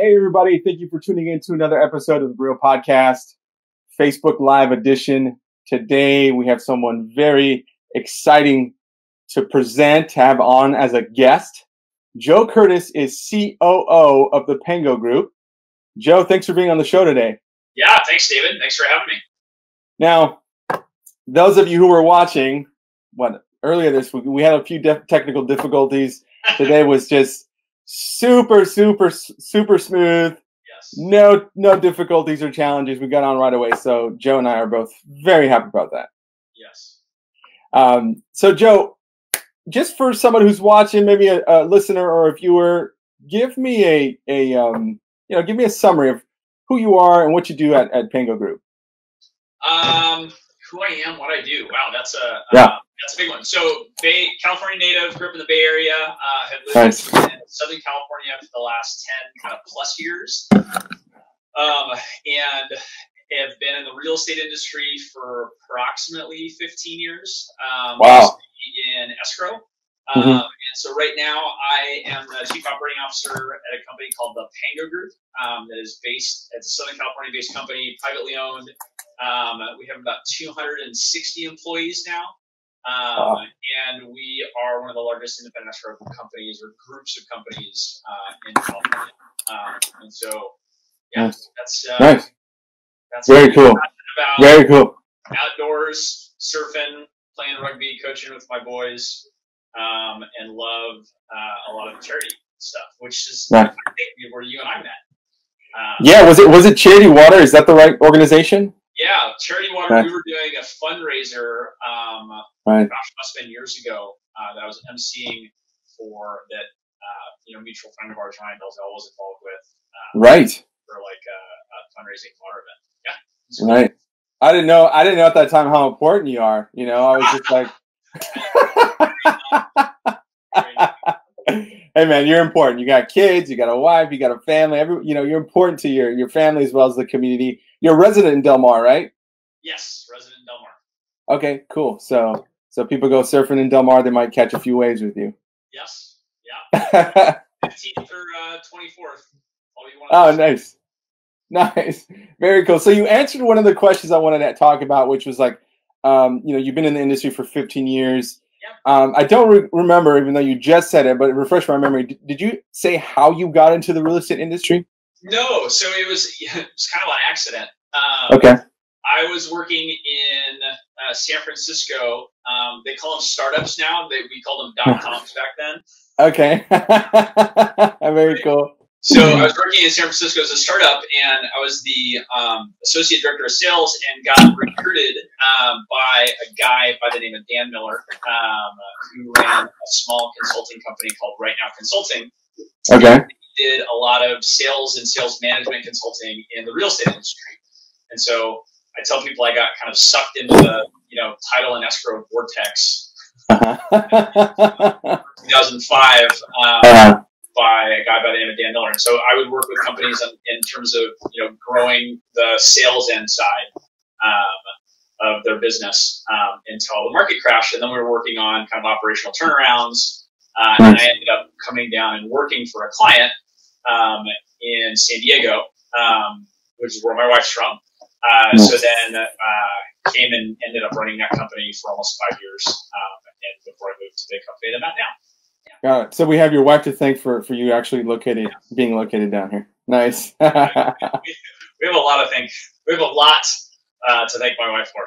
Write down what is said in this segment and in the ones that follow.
Hey, everybody. Thank you for tuning in to another episode of the Real Podcast, Facebook Live edition. Today, we have someone very exciting to present, to have on as a guest. Joe Curtis is COO of the Pango Group. Joe, thanks for being on the show today. Yeah, thanks, David. Thanks for having me. Now, those of you who were watching, earlier this week, we had a few technical difficulties. Today was just super smooth. Yes. No difficulties or challenges. We got on right away. So Joe and I are both very happy about that. Yes. So Joe, just for someone who's watching, maybe a listener or a viewer, give me give me a summary of who you are and what you do at Pango Group. Who I am, what I do. Wow, that's a big one. So, California native, grew up in the Bay Area, have lived in Southern California for the last 10 kind of plus years, and have been in the real estate industry for approximately 15 years. Wow. In escrow. Mm-hmm. And so right now I am the Chief Operating Officer at a company called the Pango Group that is based, it's a Southern California-based company, privately owned. We have about 260 employees now. And we are one of the largest independent escrow companies or groups of companies in California. And so, yeah, nice. That's very cool. Very cool. Outdoors, surfing, playing rugby, coaching with my boys, and love a lot of charity stuff, which is I think where you and I met. Yeah, was it Charity Water? Is that the right organization? Yeah, Charity Water. Right. We were doing a fundraiser. Right. Gosh, must have been years ago. That I was emceeing for that. Mutual friend of ours, Ryan Belzell, was involved with. Right. For like a fundraising water event. Yeah. Right. I didn't know at that time how important you are. You know, I was just like, hey man, you're important. You got kids, you got a wife, you got a family. You're important to your family as well as the community. You're a resident in Del Mar, right? Yes, resident in Del Mar. Okay, cool. So people go surfing in Del Mar, they might catch a few waves with you. Yes. Yeah. 15th or 24th. Oh, nice. Nice. Very cool. So you answered one of the questions I wanted to talk about, which was like, you've been in the industry for 15 years. Yep. I don't remember, even though you just said it, but refresh my memory. Did you say how you got into the real estate industry? No. So it was kind of an accident. Okay. I was working in San Francisco. They call them startups now. We called them .coms back then. Okay. Very cool. So I was working in San Francisco as a startup, and I was the associate director of sales, and got recruited by a guy by the name of Dan Miller, who ran a small consulting company called Right Now Consulting. Okay. He did a lot of sales and sales management consulting in the real estate industry, and so I tell people I got kind of sucked into the title and escrow vortex. 2005. By a guy by the name of Dan Miller. And so I would work with companies in terms of, growing the sales end side of their business until the market crashed. And then we were working on kind of operational turnarounds. And I ended up coming down and working for a client in San Diego, which is where my wife's from. So then came and ended up running that company for almost 5 years and before I moved to the company that I'm at now. Got it. So we have your wife to thank for you actually being located down here. Nice. We have a lot to thank. We have a lot to thank my wife for.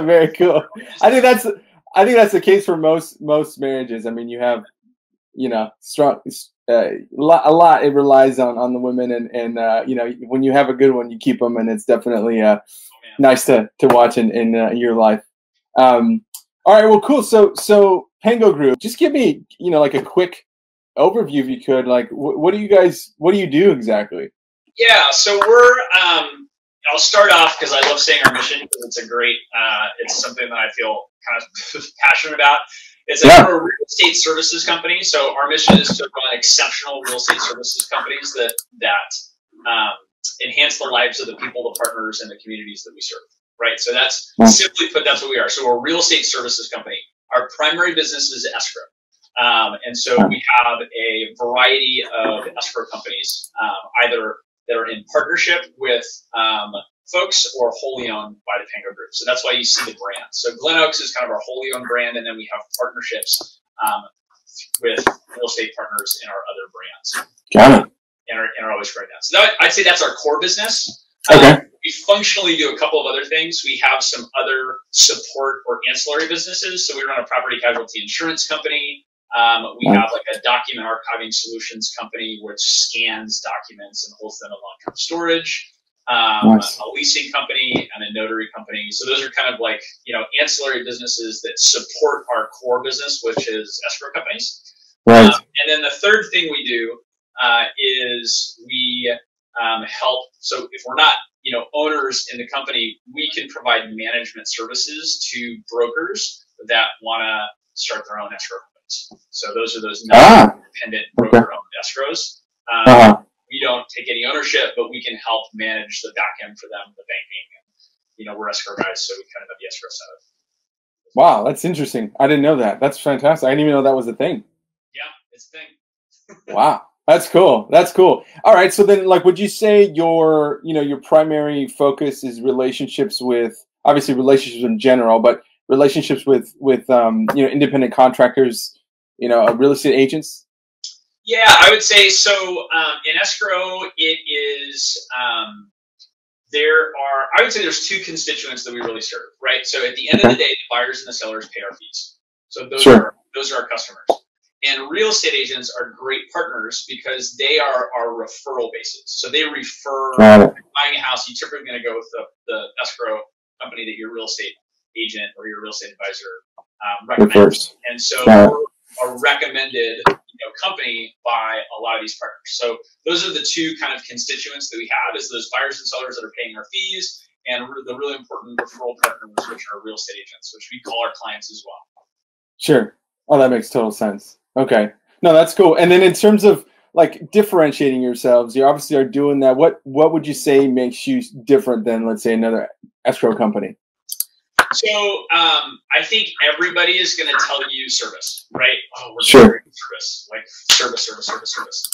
Very cool. I think that's the case for most marriages. I mean, you have strong a lot. It relies on the women, and when you have a good one, you keep them, and it's definitely nice to watch in your life. All right. Well, cool. So Pango Group, just give me, like a quick overview if you could. Like, what do you do exactly? Yeah. So we're, I'll start off because I love saying our mission because it's a great, it's something that I feel kind of passionate about. We're a real estate services company. So our mission is to run exceptional real estate services companies that enhance the lives of the people, the partners, and the communities that we serve. Right. So that's simply put, that's what we are. So we're a real estate services company. Our primary business is escrow. And so we have a variety of escrow companies, either that are in partnership with folks or wholly owned by the Pango Group. So that's why you see the brand. So Glen Oaks is kind of our wholly owned brand, and then we have partnerships with real estate partners in our other brands. Got it. And are always growing that. So I'd say that's our core business. Okay. We functionally do a couple of other things. We have some other support or ancillary businesses. So we run a property casualty insurance company. We have like a document archiving solutions company which scans documents and holds them in long-term storage. Nice. A leasing company and a notary company. So those are kind of like, ancillary businesses that support our core business, which is escrow companies. Right. And then the third thing we do is we help. So if we're not, owners in the company, we can provide management services to brokers that want to start their own escrow companies. So those are those non-independent broker-owned escrows. We don't take any ownership, but we can help manage the back end for them, the banking. And, we're escrow guys, so we kind of have the escrow side. Wow, that's interesting. I didn't know that. That's fantastic. I didn't even know that was a thing. Yeah, it's a thing. Wow. That's cool. That's cool. All right. So then, would you say your primary focus is relationships with, obviously relationships in general, but relationships with independent contractors, real estate agents? Yeah, I would say so. In escrow, it is, I would say there's two constituents that we really serve, right? So at the end of the day, the buyers and the sellers pay our fees. So those are our customers. And real estate agents are great partners because they are our referral bases. So they refer, buying a house, you're typically going to go with the escrow company that your real estate agent or your real estate advisor recommends. And so we're a recommended company by a lot of these partners. So those are the two kind of constituents that we have, is those buyers and sellers that are paying our fees, and the really important referral partners, which are real estate agents, which we call our clients as well. Sure. Oh, that makes total sense. Okay. No, that's cool. And then in terms of differentiating yourselves, you obviously are doing that. What would you say makes you different than, let's say, another escrow company? So I think everybody is going to tell you service, right? Oh, we're sure. Service, like service.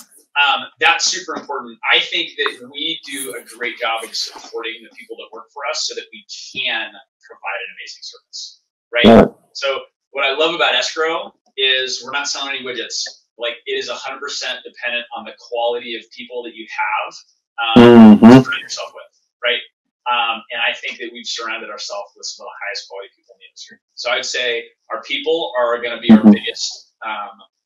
That's super important. I think that we do a great job of supporting the people that work for us so that we can provide an amazing service, right? Yeah. So what I love about escrow is we're not selling any widgets. Like, it is 100% dependent on the quality of people that you have to surround yourself with, right? And I think that we've surrounded ourselves with some of the highest quality people in the industry. So I'd say our people are going to be our biggest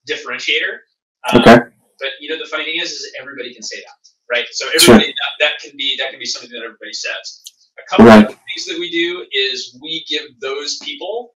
differentiator. But the funny thing is everybody can say that, right? So everybody that can be something that everybody says. A couple of things that we do is we give those people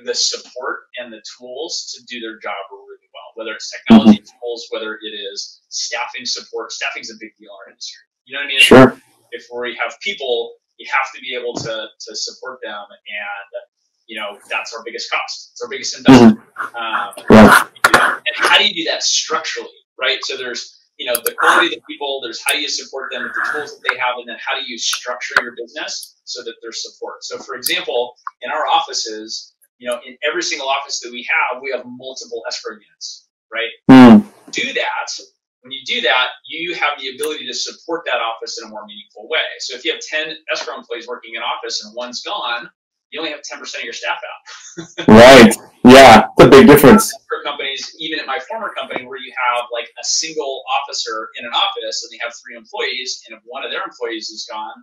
the support and the tools to do their job really well, whether it's technology tools, whether it is staffing support. Staffing is a big deal in our industry. You know what I mean? Sure. If we have people, you have to be able to support them, and that's our biggest cost. It's our biggest investment. And how do you do that structurally, right? So there's the quality of the people. There's how do you support them with the tools that they have, and then how do you structure your business so that there's support. So for example, in our offices, in every single office that we have multiple escrow units, right? Do that. When you do that, you have the ability to support that office in a more meaningful way. So if you have 10 escrow employees working in an office and one's gone, you only have 10% of your staff out. Right. Yeah, it's a big difference. For companies, even at my former company, where you have a single officer in an office and they have 3 employees, and if one of their employees is gone,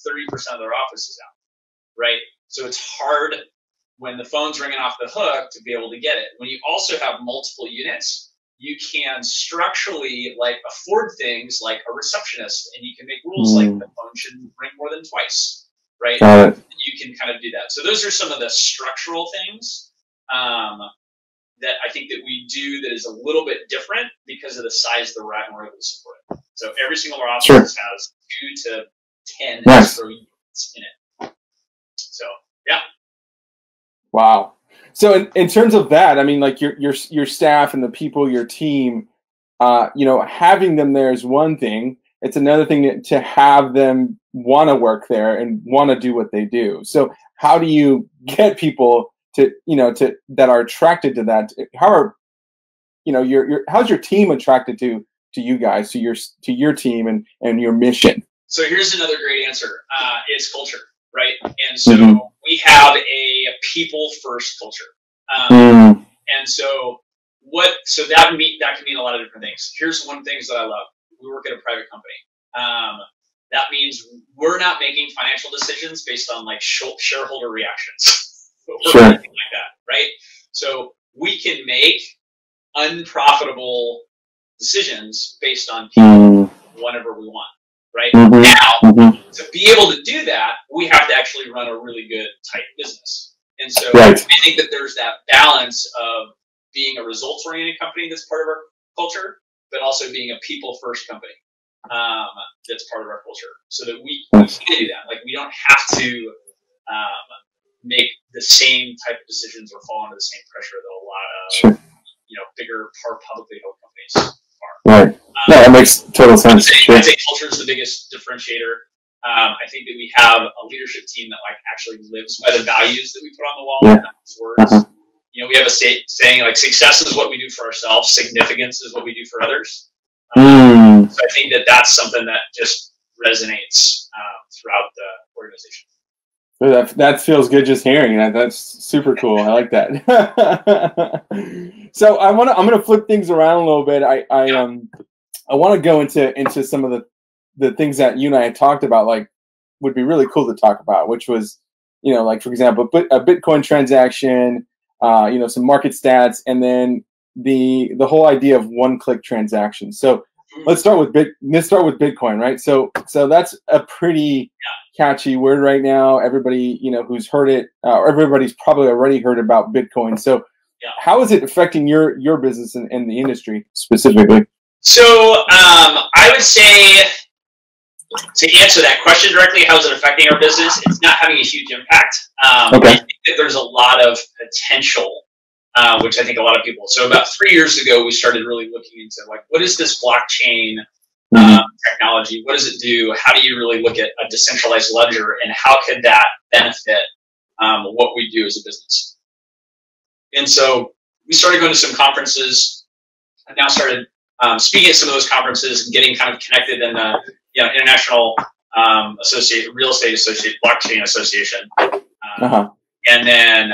30% of their office is out, right? So it's hard when the phone's ringing off the hook to be able to get it. When you also have multiple units, you can structurally afford things like a receptionist, and you can make rules like the phone shouldn't ring more than twice, right? You can kind of do that. So those are some of the structural things that I think that we do that is a little bit different because of the size of the RAT, and we're able to support it. So every single office has 2 to 10 escrow units in it. So yeah. Wow. So in terms of that, I mean, your staff and the people, your team, having them there is one thing. It's another thing to have them want to work there and want to do what they do. So how do you get people to that are attracted to that? How are you know, how's your team attracted to you guys, to your team and your mission? So here's another great answer. It's culture, right? And so we have a people first culture. And so that can mean a lot of different things. Here's one thing that I love. We work at a private company. That means we're not making financial decisions based on like shareholder reactions or anything like that, right? So we can make unprofitable decisions based on people whenever we want, right? Now, to be able to do that, we have to actually run a really good, tight business. And so I think that there's that balance of being a results-oriented company that's part of our culture, but also being a people-first company that's part of our culture, so that we can do that. Like, we don't have to make the same type of decisions or fall under the same pressure that a lot of bigger, publicly held companies are. Right. No, that makes total sense. I'd say culture is the biggest differentiator. I think that we have a leadership team that like actually lives by the values that we put on the wall. Not just words. You know, we have a saying like, success is what we do for ourselves, significance is what we do for others. So I think that that's something that just resonates throughout the organization. That feels good just hearing that. That's super cool. I like that. So I'm gonna flip things around a little bit. I want to go into some of the things that you and I had talked about, like would be really cool to talk about, which was, you know, like for example, a Bitcoin transaction, you know, some market stats, and then the whole idea of one-click transactions. So let's start with Bitcoin, right? So that's a pretty catchy word right now. Everybody, you know, who's heard it, or everybody's probably already heard about Bitcoin. So how is it affecting your business and the industry specifically? So I would say, to answer that question directly, how is it affecting our business? It's not having a huge impact. I think that there's a lot of potential, which I think a lot of people. So about 3 years ago, we started really looking into like, what is this blockchain technology? What does it do? How do you really look at a decentralized ledger, and how could that benefit what we do as a business? And so we started going to some conferences. I've now started speaking at some of those conferences and getting kind of connected in the International Real Estate Blockchain Association, and then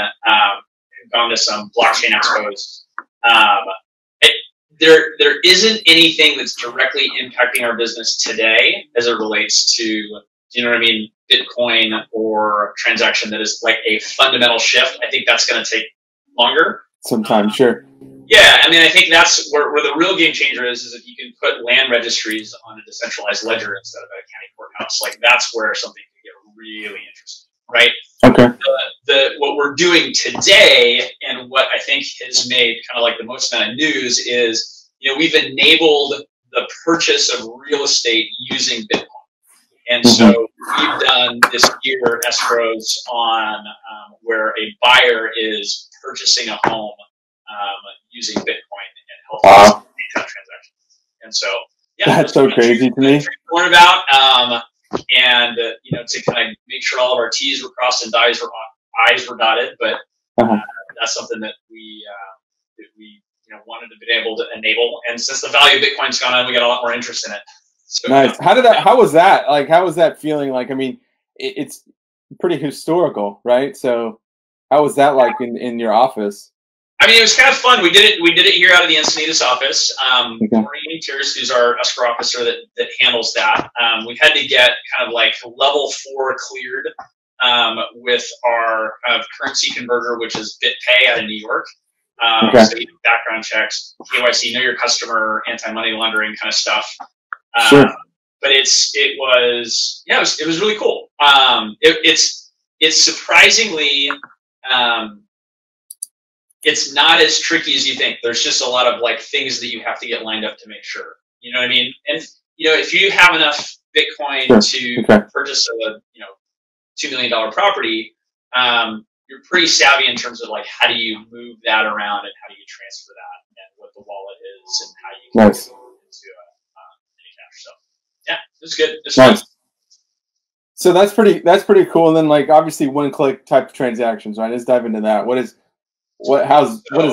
gone to some blockchain expos. There isn't anything that's directly impacting our business today as it relates to, you know what I mean, Bitcoin or transaction that is like a fundamental shift. I think that's going to take longer. Sometime, sure. Yeah, I mean, I think that's where the real game changer is if you can put land registries on a decentralized ledger instead of at a county courthouse. Like, that's where something can get really interesting, right? Okay. What we're doing today, and what I think has made kind of like the most amount of news, is, you know, we've enabled the purchase of real estate using Bitcoin. And so we've done this year escrows on where a buyer is purchasing a home using Bitcoin and helping us make that transaction. And so, that's so crazy to me. Learn about, and you know, to kind of make sure all of our T's were crossed and I's were dotted. But that's something that we wanted to be able to enable. And since the value of Bitcoin's gone up, we got a lot more interest in it. So, nice. How was that? Like, how was that feeling? Like, I mean, it's pretty historical, right? So how was that like in your office? I mean, it was kind of fun. We did it here out of the Encinitas office. Maureen Tiers, who's our escrow officer that handles that. We had to get kind of like level 4 cleared with our kind of currency converter, which is BitPay out of New York. So you do background checks, KYC, know your customer, anti-money laundering kind of stuff. But it was really cool. It's surprisingly. It's not as tricky as you think. There's just a lot of like things that you have to get lined up to make sure. You know what I mean? And you know, if you have enough Bitcoin to purchase a $2 million property, you're pretty savvy in terms of like how do you move that around and how do you transfer that and what the wallet is and how you can get into any cash. So yeah, it was good. It was fun. So that's pretty cool. And then like obviously one-click type of transactions, right? Let's dive into that. What does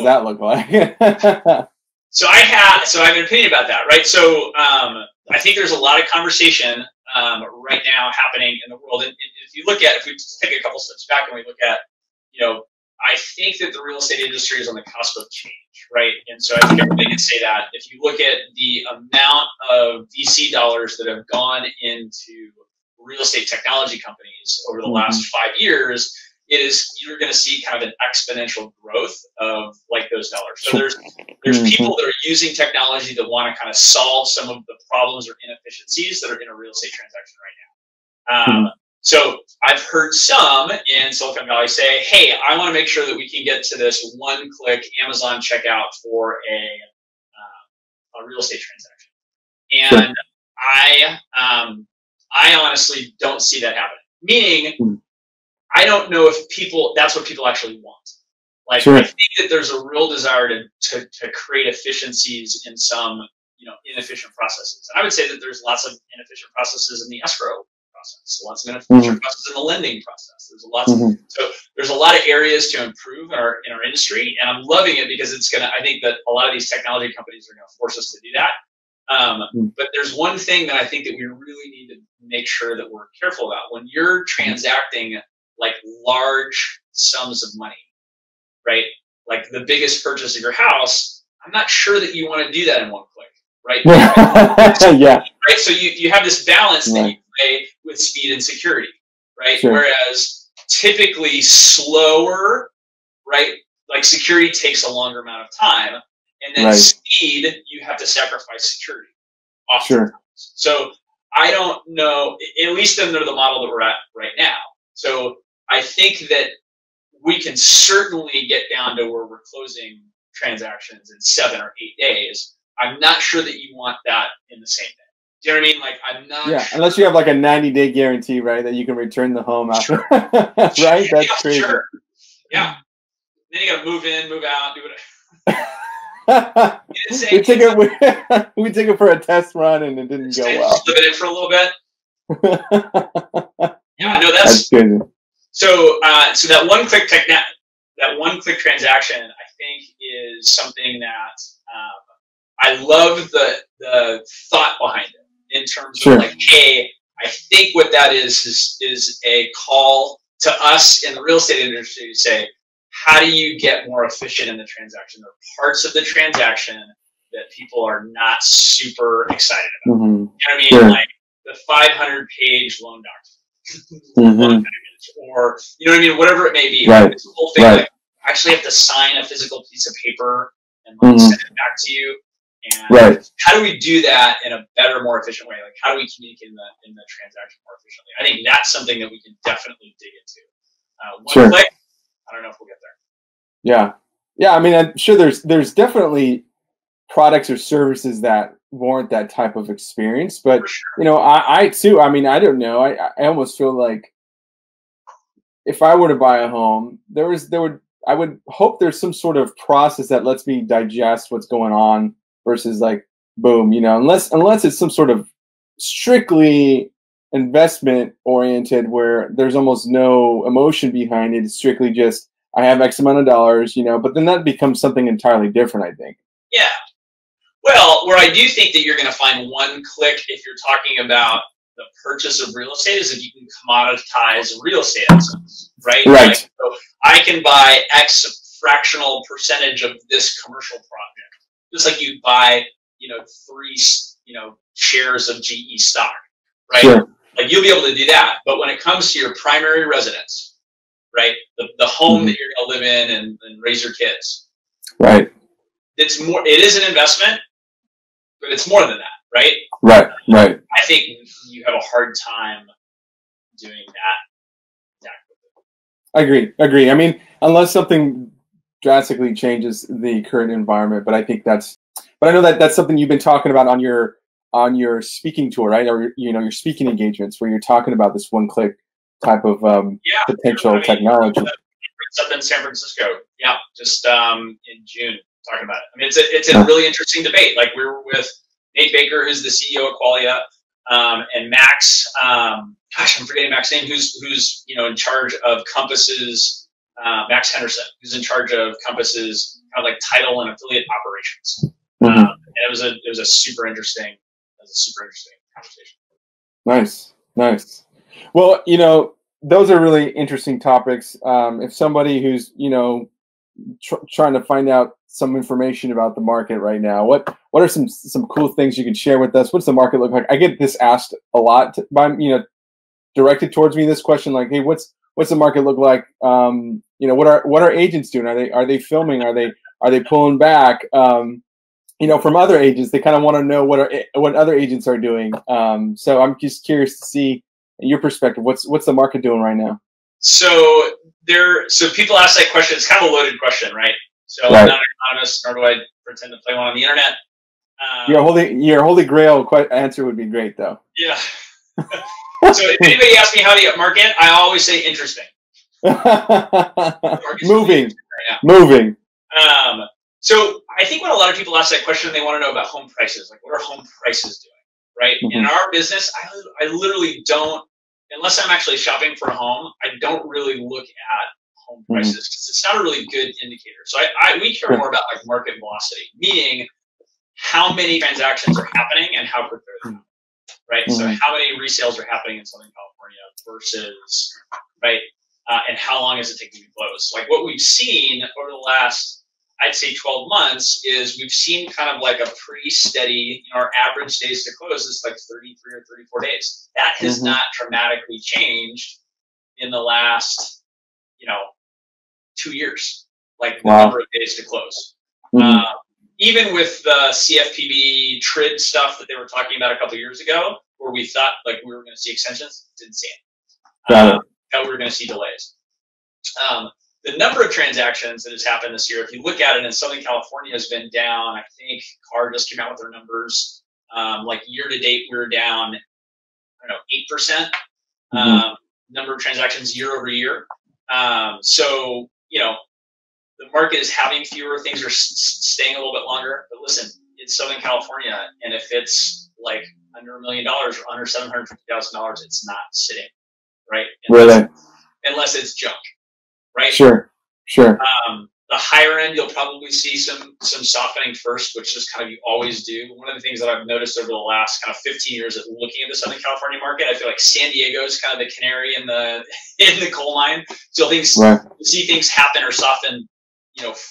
that look like? So I have an opinion about that, right? So I think there's a lot of conversation right now happening in the world. And if we take a couple steps back and we look at, I think that the real estate industry is on the cusp of change, right? And so I think everybody can say that. If you look at the amount of VC dollars that have gone into real estate technology companies over the last 5 years, you're going to see kind of an exponential growth of like those dollars. So there's people that are using technology that want to kind of solve some of the problems or inefficiencies that are in a real estate transaction right now. So I've heard some in Silicon Valley say, hey, I want to make sure that we can get to this one-click Amazon checkout for a real estate transaction. And I honestly don't see that happening. Meaning, I don't know if that's what people actually want. Like, I think that there's a real desire to create efficiencies in some, inefficient processes. And I would say that there's lots of inefficient processes in the escrow process, lots of inefficient processes in the lending process. So there's a lot of areas to improve in our industry, and I'm loving it because I think that a lot of these technology companies are going to force us to do that. But there's one thing that I think that we really need to make sure that we're careful about. When you're transacting like large sums of money, right? Like the biggest purchase of your house, I'm not sure that you want to do that in one click, right? Yeah. Right. So you have this balance that you play with speed and security, right? Whereas typically slower, right? Like security takes a longer amount of time, and then speed, you have to sacrifice security often. So I don't know, at least under the model that we're at right now. So I think that we can certainly get down to where we're closing transactions in 7 or 8 days. I'm not sure that you want that in the same day. Do you know what I mean? Like, I'm not sure. Unless you have like a 90-day guarantee, right? That you can return the home after. Right? That's crazy. Yeah. Then you got to move in, move out, do whatever. We took it for a test run and it didn't go well. Slip it in for a little bit. Yeah, I know that's crazy. So that one-click transaction, I think, is something that I love the thought behind it in terms of like, hey, I think what that is a call to us in the real estate industry to say, how do you get more efficient in the transaction? There are parts of the transaction that people are not super excited about. You know what I mean? Like the 500-page loan document. Or, you know what I mean? Whatever it may be. This whole thing, like, I actually have to sign a physical piece of paper and like, send it back to you. And how do we do that in a better, more efficient way? Like, how do we communicate in the transaction more efficiently? I think that's something that we can definitely dig into. One click, I don't know if we'll get there. Yeah. I mean, I'm sure there's definitely products or services that warrant that type of experience. But I too. I mean, I don't know. I almost feel like if I were to buy a home, I would hope there's some sort of process that lets me digest what's going on versus like, boom, unless it's some sort of strictly investment oriented where there's almost no emotion behind it. It's strictly just, I have X amount of dollars, but then that becomes something entirely different, I think. Yeah. Well, where I do think that you're going to find one click if you're talking about the purchase of real estate is if you can commoditize real estate assets, right? Like, so I can buy X fractional percentage of this commercial project, just like you buy, 3, shares of GE stock, right? Like you'll be able to do that. But when it comes to your primary residence, right, the home that you're going to live in and raise your kids, right? It is an investment, but it's more than that, right? Right. I think you have a hard time doing that. Agree. I mean, unless something drastically changes the current environment, but I know that's something you've been talking about on your speaking tour, right? Or your speaking engagements where you're talking about this one-click type of potential technology. It's up in San Francisco, just in June, talking about it. I mean, it's a really interesting debate. Like we were with Nate Baker, who's the CEO of Qualia, and Max. I'm forgetting Max's name. Who's in charge of Compass's Max Henderson, who's in charge of Compass's kind of like title and affiliate operations. Mm-hmm. And it was a super interesting conversation. Nice, nice. Well, those are really interesting topics. If somebody who's, trying to find out some information about the market right now, what are some cool things you can share with us? What's the market look like? I get this asked a lot by, directed towards me, this question, like, hey, what's the market look like? What are agents doing? Are they filming? Are they pulling back? From other agents, they kind of want to know what other agents are doing. So I'm just curious to see your perspective. What's the market doing right now? So people ask that question. It's kind of a loaded question, right? So right. I'm not an economist, nor do I pretend to play one on the internet. Your holy grail answer would be great, though. Yeah. So if anybody asks me how to get market, I always say interesting. Moving. Right Moving. So I think when a lot of people ask that question, they want to know about home prices. Like, what are home prices doing, right? Mm-hmm. In our business, I literally don't, unless I'm actually shopping for a home, I don't really look at home prices because it's not a really good indicator. So we care more about like market velocity, meaning how many transactions are happening and how quick they're happening, right? Mm-hmm. So how many resales are happening in Southern California versus, right, and how long is it taking to close? Like what we've seen over the last, I'd say 12 months is we've seen kind of like a pretty steady, our average days to close is like 33 or 34 days. That has not dramatically changed in the last, 2 years, like the number of days to close. Even with the CFPB TRID stuff that they were talking about a couple of years ago, where we thought like we were going to see extensions, didn't see it. Thought we were going to see delays. The number of transactions that has happened this year, if you look at it, in Southern California has been down. I think CAR just came out with their numbers. Like year to date, we were down, 8%. Number of transactions year over year. So, the market is having fewer. Things are staying a little bit longer. But listen, it's Southern California, and if it's like under $1 million or under $750,000, it's not sitting, right? Unless it's junk. Right. Sure. The higher end, you'll probably see some softening first, which is kind of you always do. One of the things that I've noticed over the last kind of 15 years of looking at the Southern California market, I feel like San Diego is kind of the canary in the coal mine. So you see things happen or soften,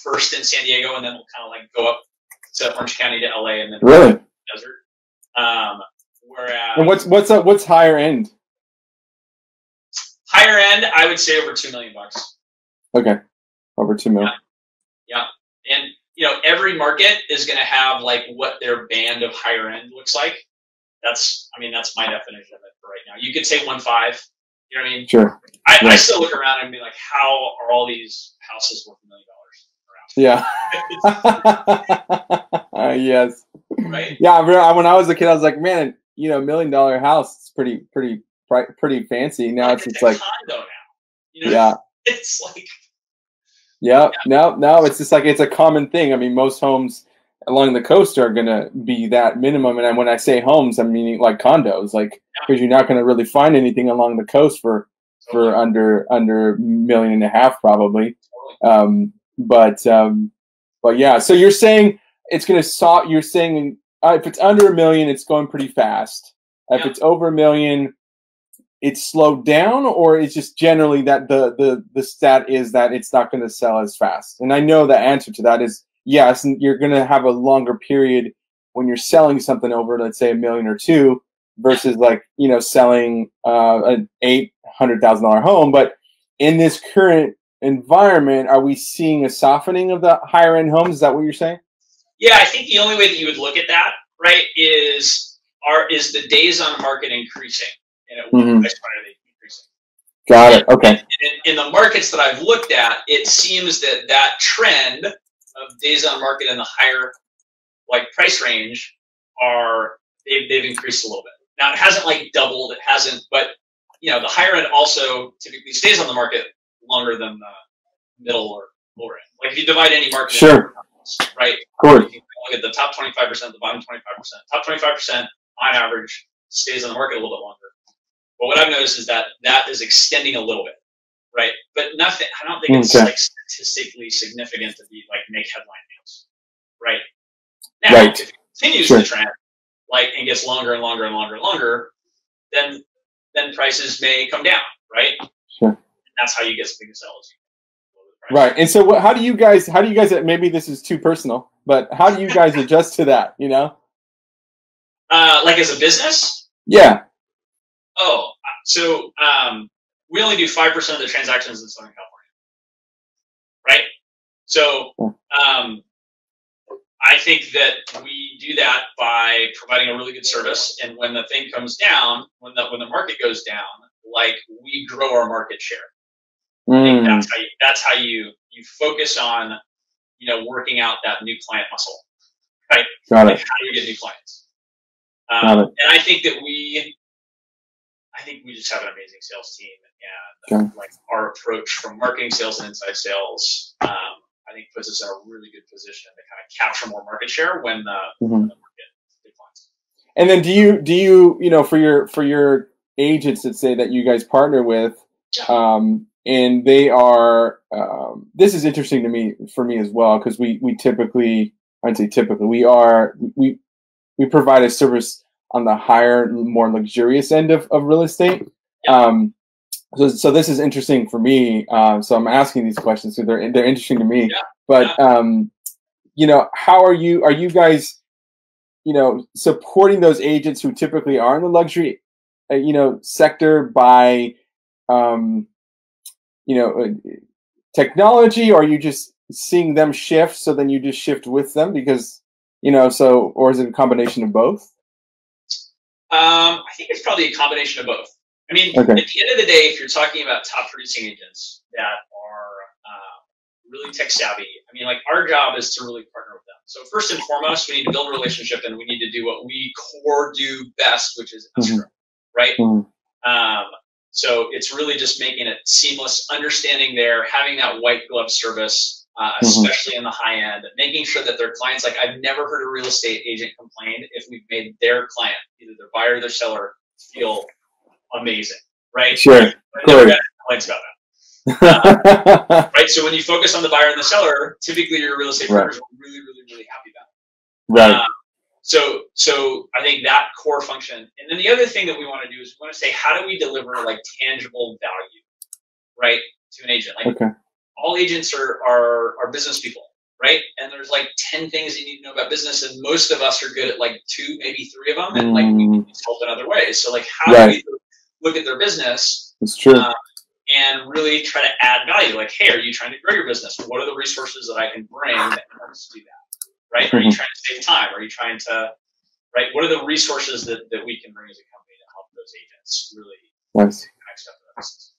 first in San Diego, and then we'll kind of like go up to Orange County to LA, and then the desert. Whereas, and what's higher end? Higher end, I would say over $2 million. Okay, over $2 million. Yeah, and every market is going to have like what their band of higher end looks like. That's my definition of it for right now. You could say 1.5. You know what I mean? Sure. I still look around and be like, how are all these houses worth $1 million around? Yeah. Yes. Right. Yeah. When I was a kid, I was like, man, $1 million house. It's pretty fancy. Now it's like condo now. Yeah. It's like. Yeah. No. It's just like it's a common thing. I mean, most homes along the coast are gonna be that minimum, and when I say homes, I'm meaning like condos, like because you're not gonna really find anything along the coast for under $1.5 million probably. But yeah. So you're saying it's gonna You're saying if it's under $1 million, it's going pretty fast. If it's over $1 million, it's slowed down, or it's just generally that the stat is that it's not going to sell as fast. And I know the answer to that is yes. And you're going to have a longer period when you're selling something over, let's say $1 million or $2 million, versus like selling an $800,000 home. But in this current environment, are we seeing a softening of the higher end homes? Is that what you're saying? Yeah, I think the only way that you would look at that, right, is the days on market increasing? And increasing. Got it. Okay. In the markets that I've looked at, it seems that trend of days on market in the higher like price range they've increased a little bit. Now it hasn't like doubled. It hasn't, but the higher end also typically stays on the market longer than the middle or lower end. Like if you divide any market, sure, right? Of course. You can look at the top 25%, the bottom 25%. Top 25% on average stays on the market a little bit longer. But what I've noticed is that is extending a little bit, right? But nothing. I don't think it's like statistically significant to be like make headline news, right? Now, Right. if it continues Sure. the trend, like, and gets longer and longer and longer and longer, then prices may come down, right? Sure. And that's how you get something to sell. Right. And so how do you guys, maybe this is too personal, but how do you guys adjust to that, you know? Like as a business? Yeah. Oh, so we only do 5% of the transactions in Southern California, right? So I think that we do that by providing a really good service, and when the thing comes down, when the market goes down, like, we grow our market share. I think that's how you focus on, you know, working out that new client muscle, right? Got like it. How do you get new clients? Got it. And I think we just have an amazing sales team, and like our approach from marketing, sales, and inside sales, I think puts us in a really good position to kind of capture more market share when the market declines. And then do you you know, for your agents that say that you guys partner with, and they are this is interesting for me as well, because we typically, I'd say typically, we provide a service on the higher, more luxurious end of real estate. So this is interesting for me. So I'm asking these questions because they're interesting to me. But you know, how are you guys, you know, supporting those agents who typically are in the luxury, you know, sector by, you know, technology, or are you just seeing them shift, so then you just shift with them because, you know, or is it a combination of both? I think it's probably a combination of both. I mean, at the end of the day, if you're talking about top producing agents that are really tech savvy, I mean, like, our job is to really partner with them. So first and foremost, we need to build a relationship, and we need to do what we core do best, which is escrow, right? So it's really just making it seamless, understanding having that white glove service, especially in the high end, making sure that their clients, like, I've never heard a real estate agent complain if we've made their client, either their buyer or their seller, feel amazing, right? Sure. I never got complaints about that. Right. So when you focus on the buyer and the seller, typically your real estate partners are really, really, really happy about it. Right. So I think that core function, and then the other thing that we want to do is we want to say, how do we deliver, like, tangible value, right, to an agent? Like, all agents are business people, right? And there's like 10 things you need to know about business, and most of us are good at like 2, maybe 3 of them, and like we need help in other ways. So, like, how do we look at their business? It's true. And really try to add value. Like, hey, are you trying to grow your business? What are the resources that I can bring that helps do that? Right? Are you trying to save time? Are you trying to, right? What are the resources that we can bring as a company to help those agents really next step of the business?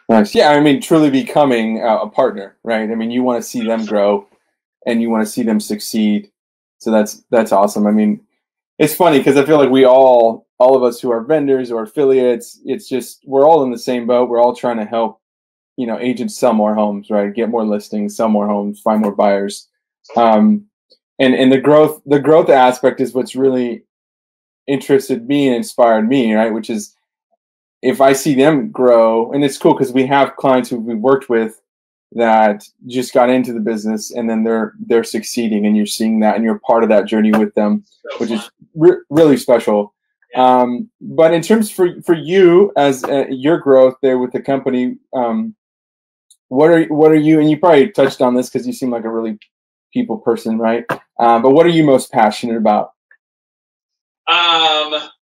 Nice. Yeah, I mean, truly becoming a partner, right? I mean, you want to see them grow, and you want to see them succeed. So that's awesome. I mean, it's funny because I feel like we all of us who are vendors or affiliates, it's just, we're all in the same boat. We're all trying to help, you know, agents sell more homes, right? Get more listings, sell more homes, find more buyers. And the growth aspect is what's really interested me and inspired me, right? Which is, if I see them grow, and it's cool because we have clients who we worked with that just got into the business, and then they're succeeding, and you're seeing that, and you're part of that journey with them, which is really special. But in terms for you as your growth there with the company, what are you, and you probably touched on this because you seem like a really people person, right? But what are you most passionate about?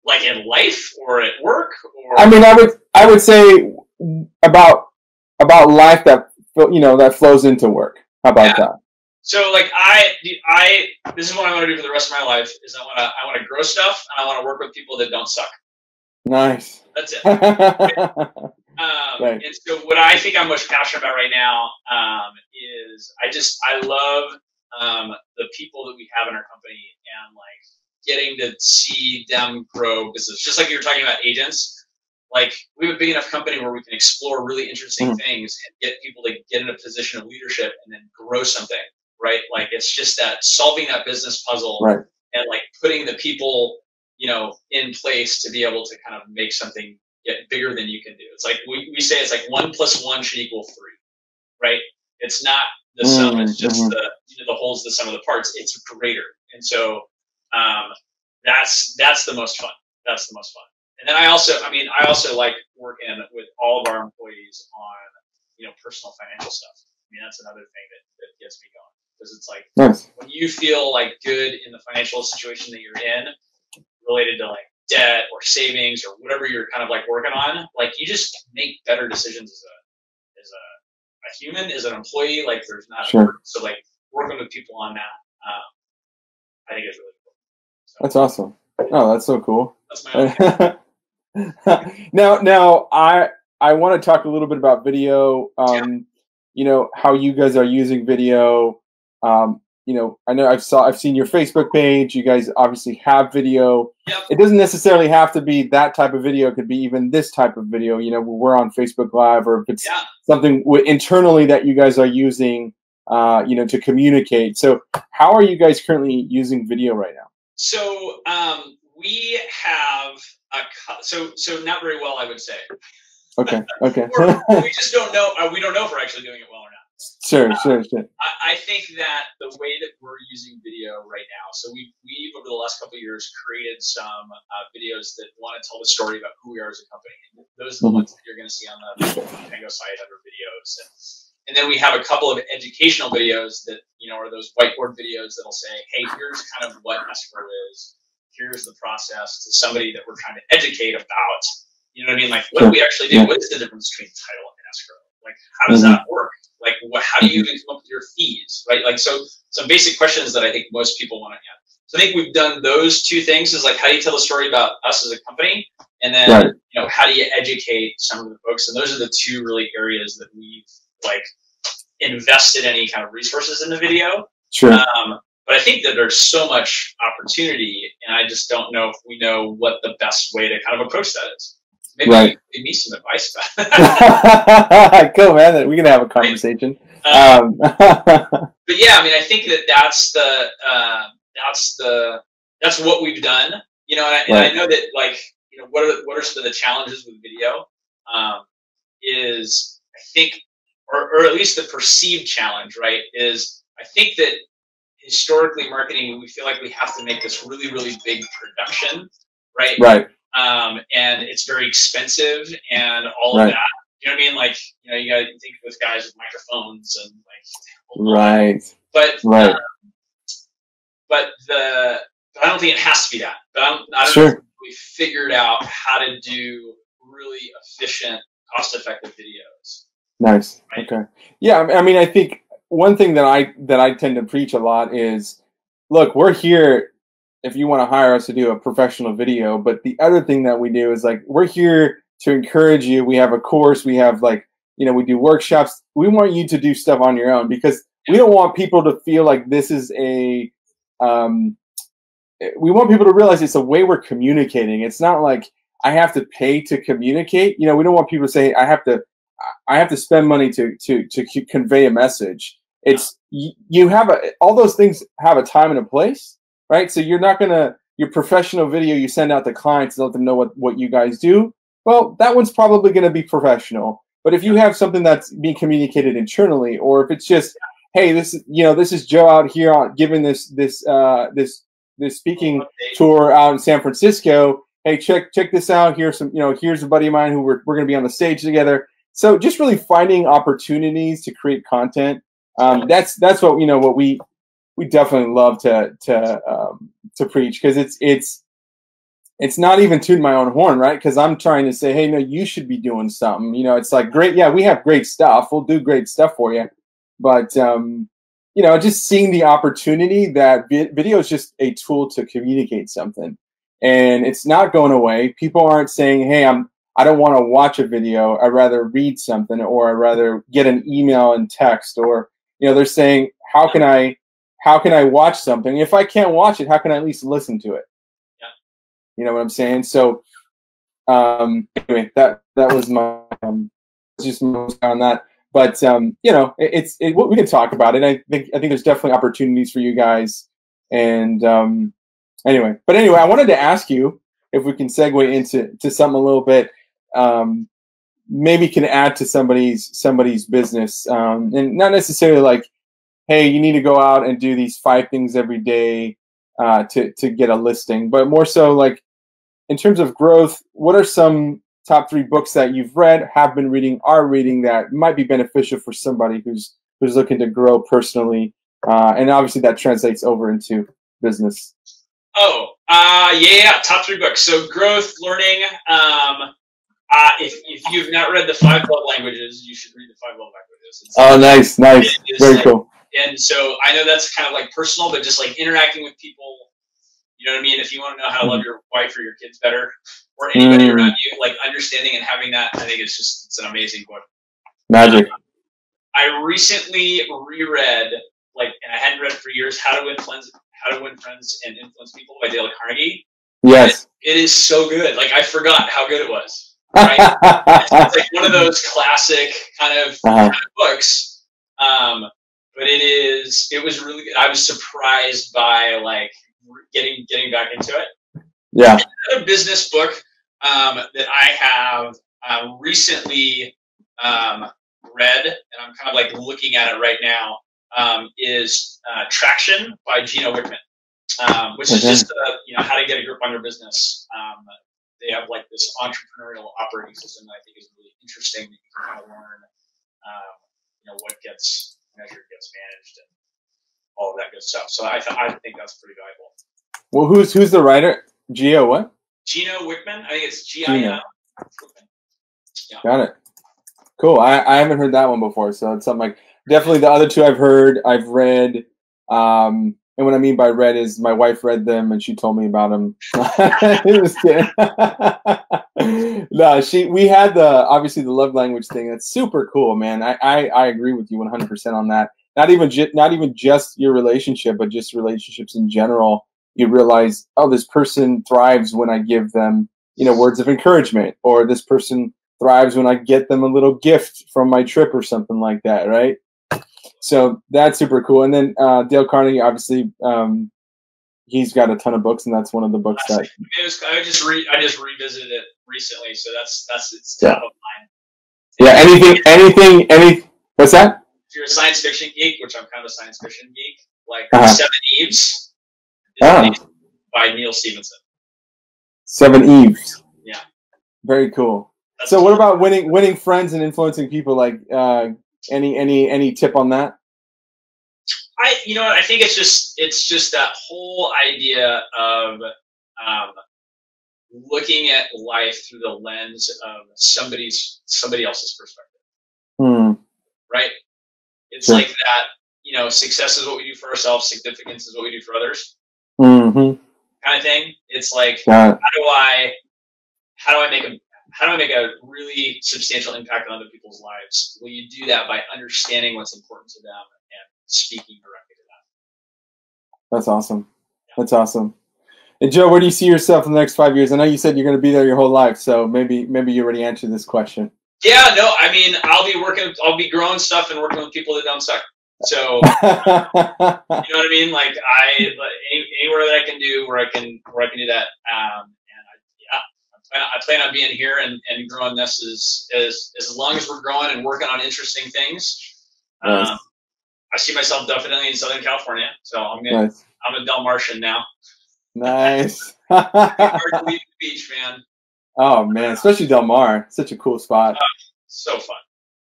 Like in life or at work? Or? I mean, I would say about life that, you know, that flows into work. How about that? So, like, this is what I want to do for the rest of my life. Is I want to grow stuff, and I want to work with people that don't suck. Nice. That's it. And so, what I think I'm most passionate about right now is I love the people that we have in our company, and like getting to see them grow business. Just like you were talking about agents. Like, we have a big enough company where we can explore really interesting things and get people to get in a position of leadership and then grow something, right? Like, it's just that solving that business puzzle, and like putting the people, you know, in place to be able to kind of make something get bigger than you can do. It's like we say it's like 1 + 1 should equal 3, right? It's not the sum is just the whole's the sum of the parts. It's greater. And so that's the most fun. That's the most fun. And then I also like working with all of our employees on, personal financial stuff. I mean, that's another thing that gets me going, because it's like when you feel like good in the financial situation that you're in, related to like debt or savings or whatever you're kind of like working on, like you just make better decisions as a human, as an employee. Like there's not so like working with people on that, I think is really cool. So, that's awesome. Oh, that's so cool. That's my own now I want to talk a little bit about video. How you guys are using video. I know I've seen your Facebook page. You guys obviously have video. Yep. It doesn't necessarily have to be that type of video. It could be even this type of video. We're on Facebook Live, or if it's something internally that you guys are using, to communicate. So how are you guys currently using video right now? So we have so not very well, I would say. Okay. or we just don't know. We don't know if we're actually doing it well or not. Sure. I think that the way that we're using video right now, so we've over the last couple of years created some videos that want to tell the story about who we are as a company. And those are the ones that you're going to see on the Pango site under videos. And then we have a couple of educational videos that, are those whiteboard videos that'll say, hey, here's kind of what escrow is. Here's the process, to somebody that we're trying to educate about. You know what I mean? Like, what do we actually do? What is the difference between title and escrow? Like, how does that work? Like, how do you even come up with your fees, right? Like, so some basic questions that I think most people want to answer. So I think we've done those two things, is like, how do you tell the story about us as a company? And then, how do you educate some of the folks? And those are the two really areas that we've like invested any kind of resources in the video. Sure. But I think that there's so much opportunity, and I just don't know if we know what the best way to kind of approach that is. Maybe give me some advice about that. Cool, man. We can have a conversation. But yeah, I mean, I think that's what we've done. And I know that, like, what are some of the challenges with video? Is I think, or at least the perceived challenge, right? Is I think that historically marketing, we feel like we have to make this really, really big production, right? Right. And it's very expensive and all of that. You know what I mean? Like, you got to think with guys with microphones and like. But I don't think it has to be that. But I don't know if we figured out how to do really efficient, cost-effective videos. Nice. Right? Okay. Yeah. I mean, I think one thing that I tend to preach a lot is, look, we're here if you want to hire us to do a professional video. But the other thing that we do is, like, we're here to encourage you. We have a course. We have, like, we do workshops. We want you to do stuff on your own, because we don't want people to feel like this is we want people to realize it's a way we're communicating. It's not like I have to pay to communicate. We don't want people to say I have to spend money to convey a message. It's all those things have a time and a place, right? So you're not gonna, your professional video you send out to clients to let them know what you guys do. Well, that one's probably going to be professional. But if you have something that's being communicated internally, or if it's just, hey, this is Joe out here giving this speaking tour out in San Francisco. Hey, check this out. Here's here's a buddy of mine who we're going to be on the stage together. So just really finding opportunities to create content. That's what what we definitely love to preach, because it's not even tooting my own horn, right? Because I'm trying to say, hey, no, you should be doing something. It's like, great, yeah, we have great stuff. We'll do great stuff for you. But, just seeing the opportunity that video is just a tool to communicate something. And it's not going away. People aren't saying, hey, I don't want to watch a video. I'd rather read something, or I'd rather get an email and text, or, they're saying, how can I watch something? If I can't watch it, how can I at least listen to it? You know what I'm saying? So, anyway, that was my just on that. But we can talk about it. I think there's definitely opportunities for you guys. And anyway, I wanted to ask you if we can segue into something a little bit, maybe can add to somebody's business, and not necessarily like hey, you need to go out and do these 5 things every day to get a listing, but more so like in terms of growth, what are some top 3 books that you've read, have been reading, are reading that might be beneficial for somebody who's looking to grow personally, and obviously that translates over into business? Yeah. Top 3 books. So growth, learning. If you've not read the 5 Love Languages, you should read the 5 Love Languages. Nice. Very like, cool. And so I know that's kind of like personal, but just like interacting with people, you know what I mean? If you want to know how to love your wife or your kids better, or anybody around you, like understanding and having that, I think it's an amazing book. Magic. I recently reread, and I hadn't read it for years, How to Win Friends and Influence People by Dale Carnegie. Yes. It is so good. Like, I forgot how good it was. Right? It's like one of those classic kind of books. But it was really good. I was surprised by getting back into it. Yeah. Another business book that I have recently read, and I'm kind of looking at it right now, is Traction by Gino Wickman, which is just how to get a grip on your business. They have this entrepreneurial operating system that I think is really interesting, that you can kind of learn what gets measured, gets managed, and all of that good stuff. So I think that's pretty valuable. Well, who's the writer? Gino what? Gino Wickman. I think it's Gino. Yeah. Got it. Cool. I haven't heard that one before, so it's something definitely the other 2 I've heard, I've read. And what I mean by read is my wife read them and she told me about them. Just kidding. No, we had obviously the love language thing. That's super cool, man. I agree with you 100% on that. Not even just your relationship, but just relationships in general. You realize, oh, this person thrives when I give them, words of encouragement, or this person thrives when I get them a little gift from my trip or something like that, right? So that's super cool. And then Dale Carnegie, obviously, he's got a ton of books, and that's one of the books that I just revisited it recently, so that's it's top of mind. Yeah. Anything. What's that? If you're a science fiction geek, which I'm kind of a science fiction geek, 7 Eves by Neil Stephenson. 7 Eves. Yeah. Very cool. So what about winning friends and influencing people? Any tip on that? I think it's just that whole idea of looking at life through the lens of somebody else's perspective. Right? It's like that, success is what we do for ourselves, significance is what we do for others. Kind of thing. It's like, how do I make a really substantial impact on other people's lives? Well, you do that by understanding what's important to them and speaking directly to them. That's awesome. That's awesome. And Joe, where do you see yourself in the next 5 years? I know you said you're going to be there your whole life, so maybe you already answered this question. Yeah, no, I mean, I'll be growing stuff and working with people that don't suck. So, you know what I mean? Anywhere that I can do where I can do that. I plan on being here and growing this as long as we're growing and working on interesting things. Nice. I see myself definitely in Southern California, so I'm a Del Martian now. Nice. Hard to leave the beach, man. Oh man, especially Del Mar, such a cool spot. So fun.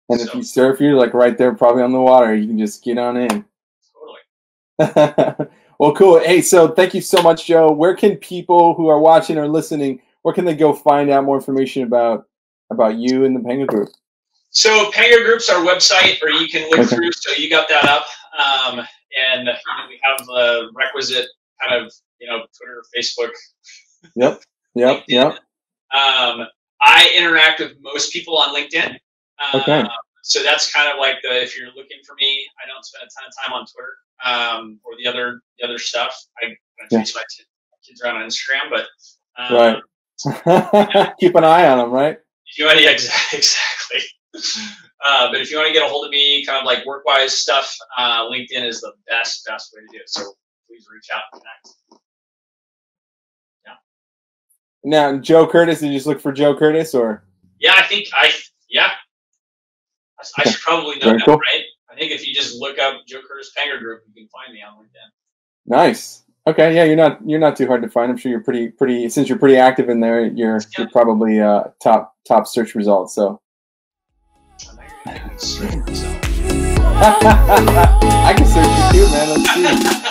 And if you surf, you're right there, probably on the water. You can just get on in. Totally. Well, cool. Hey, so thank you so much, Joe. Where can people who are watching or listening, where can they go find out more information about you and the Pango Group? So Pango Group's our website, or you can look through. So you got that up, and we have the requisite kind of Twitter, Facebook. Yep. I interact with most people on LinkedIn. So that's kind of if you're looking for me, I don't spend a ton of time on Twitter or the other stuff. I chase my kids around on Instagram, but right. Keep an eye on them, right? Exactly. But if you want to get a hold of me, kind of work-wise stuff, LinkedIn is the best way to do it. So please reach out and connect. Now, Joe Curtis, did you just look for Joe Curtis, or? Yeah, I should probably know that, cool. right? I I think if you just look up Joe Curtis Pango Group, you can find me on LinkedIn. Nice. Okay, yeah, you're not too hard to find. I'm sure you're pretty since you're pretty active in there. You're probably top search results. So. I can search you too, man. Let's see.